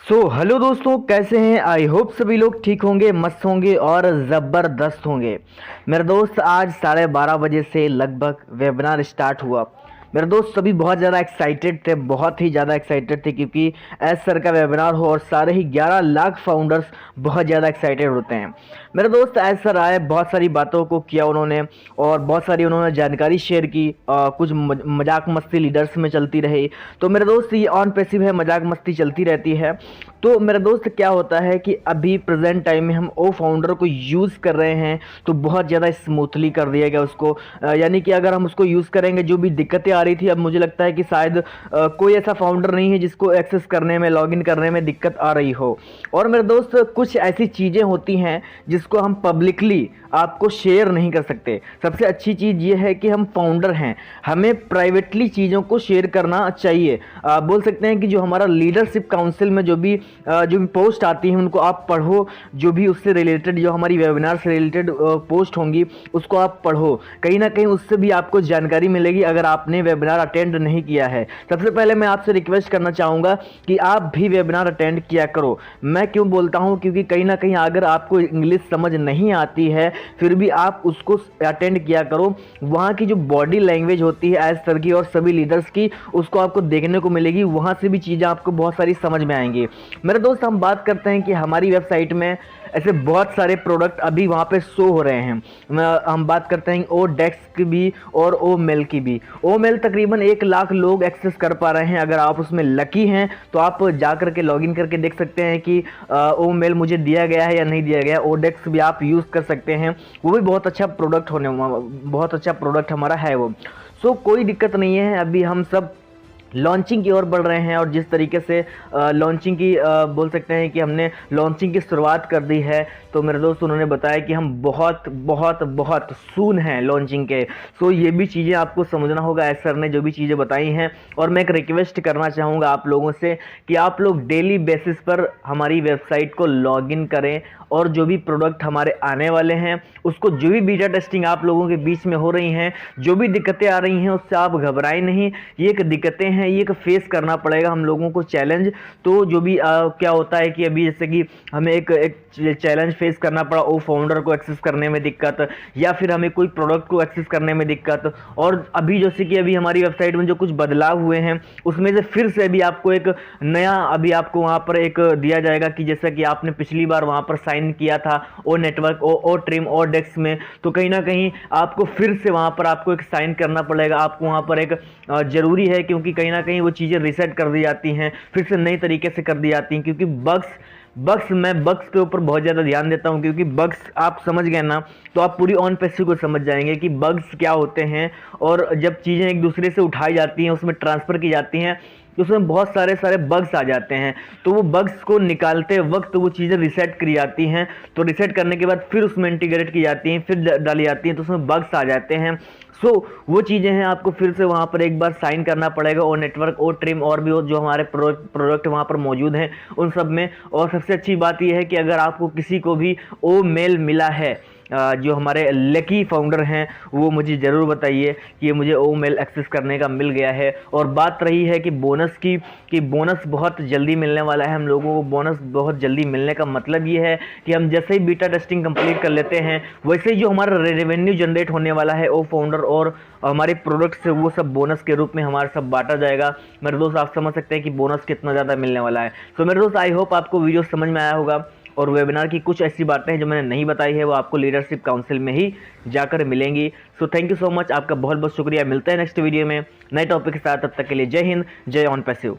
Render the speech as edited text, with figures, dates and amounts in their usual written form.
Hello दोस्तों, कैसे हैं? आई होप सभी लोग ठीक होंगे, मस्त होंगे और ज़बरदस्त होंगे। मेरे दोस्त, आज 12:30 बजे से लगभग वेबिनार स्टार्ट हुआ। मेरे दोस्त सभी बहुत ज़्यादा एक्साइटेड थे, बहुत ही ज़्यादा एक्साइटेड थे, क्योंकि एस सर का वेबिनार हो और सारे ही 11 लाख फाउंडर्स बहुत ज़्यादा एक्साइटेड होते हैं। मेरे दोस्त एस सर आए, बहुत सारी बातों को किया उन्होंने और बहुत सारी उन्होंने जानकारी शेयर की। कुछ मजाक मस्ती लीडर्स में चलती रही। तो मेरे दोस्त, ये ऑन पैसिव है, मजाक मस्ती चलती रहती है। तो मेरे दोस्त, क्या होता है कि अभी प्रेजेंट टाइम में हम ओ फाउंडर को यूज़ कर रहे हैं तो बहुत ज़्यादा स्मूथली कर दिया गया उसको। यानी कि अगर हम उसको यूज़ करेंगे, जो भी दिक्कतें आ रही थी, अब मुझे लगता है कि शायद कोई ऐसा फाउंडर नहीं है जिसको एक्सेस करने में, लॉगिन करने में दिक्कत आ रही हो। और मेरे दोस्त, कुछ ऐसी चीज़ें होती हैं जिसको हम पब्लिकली आपको शेयर नहीं कर सकते। सबसे अच्छी चीज़ ये है कि हम फाउंडर हैं, हमें प्राइवेटली चीज़ों को शेयर करना चाहिए। बोल सकते हैं कि जो हमारा लीडरशिप काउंसिल में जो भी पोस्ट आती हैं उनको आप पढ़ो। जो भी उससे रिलेटेड, जो हमारी वेबिनार से रिलेटेड पोस्ट होंगी उसको आप पढ़ो। कहीं ना कहीं उससे भी आपको जानकारी मिलेगी अगर आपने वेबिनार अटेंड नहीं किया है। सबसे पहले मैं आपसे रिक्वेस्ट करना चाहूँगा कि आप भी वेबिनार अटेंड किया करो। मैं क्यों बोलता हूँ, क्योंकि कहीं ना कहीं अगर आपको इंग्लिश समझ नहीं आती है फिर भी आप उसको अटेंड किया करो। वहाँ की जो बॉडी लैंग्वेज होती है एज सर की और सभी लीडर्स की, उसको आपको देखने को मिलेगी। वहाँ से भी चीज़ें आपको बहुत सारी समझ में आएंगी। मेरे दोस्त, हम बात करते हैं कि हमारी वेबसाइट में ऐसे बहुत सारे प्रोडक्ट अभी वहाँ पे शो हो रहे हैं। हम बात करते हैं ओ डेक्स की भी और ओ मेल की भी। ओ मेल तकरीबन 1 लाख लोग एक्सेस कर पा रहे हैं। अगर आप उसमें लकी हैं तो आप जा करके लॉगिन करके देख सकते हैं कि ओ मेल मुझे दिया गया है या नहीं दिया गया। ओ डेक्स भी आप यूज़ कर सकते हैं, वो भी बहुत अच्छा प्रोडक्ट बहुत अच्छा प्रोडक्ट हमारा है वो। कोई दिक्कत नहीं है। अभी हम सब लॉन्चिंग की ओर बढ़ रहे हैं और जिस तरीके से लॉन्चिंग की बोल सकते हैं कि हमने लॉन्चिंग की शुरुआत कर दी है। तो मेरे दोस्त, उन्होंने बताया कि हम बहुत बहुत बहुत सून हैं लॉन्चिंग के। ये भी चीज़ें आपको समझना होगा, एस सर ने जो भी चीज़ें बताई हैं। और मैं एक रिक्वेस्ट करना चाहूँगा आप लोगों से कि आप लोग डेली बेसिस पर हमारी वेबसाइट को लॉगिन करें और जो भी प्रोडक्ट हमारे आने वाले हैं उसको, जो भी बीटा टेस्टिंग आप लोगों के बीच में हो रही हैं, जो भी दिक्कतें आ रही हैं, उससे आप घबराएं नहीं। ये एक दिक्कतें हैं, ये एक फेस करना पड़ेगा हम लोगों को, चैलेंज। तो जो भी क्या होता है कि अभी जैसे कि हमें एक चैलेंज फेस करना पड़ा, ओ फाउंडर को एक्सेस करने में दिक्कत, या फिर हमें कोई प्रोडक्ट को एक्सेस करने में दिक्कत। और अभी जैसे कि अभी हमारी वेबसाइट में जो कुछ बदलाव हुए हैं उसमें से फिर से अभी आपको एक नया, अभी आपको वहाँ पर एक दिया जाएगा कि जैसा कि आपने पिछली बार वहाँ पर साइन किया था ओ नेटवर्क, ओ ट्रिम, ओ डेक्स में, तो कहीं ना कहीं आपको फिर से वहाँ पर आपको एक साइन करना पड़ेगा। आपको वहाँ पर एक ज़रूरी है, क्योंकि कहीं ना कहीं वो चीज़ें रीसेट कर दी जाती हैं, फिर से नई तरीके से कर दी जाती हैं। क्योंकि मैं बग्स के ऊपर बहुत ज़्यादा ध्यान देता हूँ, क्योंकि बग्स आप समझ गए ना तो आप पूरी ऑन पैसिव को समझ जाएंगे कि बग्स क्या होते हैं। और जब चीज़ें एक दूसरे से उठाई जाती हैं, उसमें ट्रांसफ़र की जाती हैं, तो उसमें बहुत सारे बग्स आ जाते हैं। तो वो बग्स को निकालते वक्त वो चीज़ें रीसेट की जाती हैं। तो रीसेट करने के बाद फिर उसमें इंटीग्रेट की जाती हैं, फिर डाली जाती हैं, तो उसमें बग्स आ जाते हैं। वो चीज़ें हैं, आपको फिर से वहाँ पर एक बार साइन करना पड़ेगा ओ नेटवर्क, ओ ट्रिम और भी जो हमारे प्रोडक्ट वहाँ पर मौजूद हैं उन सब में। और सबसे अच्छी बात यह है कि अगर आपको किसी को भी ओ मेल मिला है, जो हमारे लकी फाउंडर हैं, वो मुझे ज़रूर बताइए कि मुझे ओ मेल एक्सेस करने का मिल गया है। और बात रही है कि बोनस की, कि बोनस बहुत जल्दी मिलने वाला है हम लोगों को। बोनस बहुत जल्दी मिलने का मतलब ये है कि हम जैसे ही बीटा टेस्टिंग कंप्लीट कर लेते हैं, वैसे ही जो हमारा रेवेन्यू जनरेट होने वाला है ओ फाउंडर और हमारे प्रोडक्ट से, वो सब बोनस के रूप में हमारे सब बांटा जाएगा। मेरे दोस्त, आप समझ सकते हैं कि बोनस कितना ज़्यादा मिलने वाला है। मेरे दोस्त, आई होप आपको वीडियो समझ में आया होगा। और वेबिनार की कुछ ऐसी बातें हैं जो मैंने नहीं बताई है, वो आपको लीडरशिप काउंसिल में ही जाकर मिलेंगी। थैंक यू सो मच, आपका बहुत बहुत शुक्रिया। मिलते हैं नेक्स्ट वीडियो में नए टॉपिक के साथ। तब तक के लिए जय हिंद, जय ऑन पैसिव।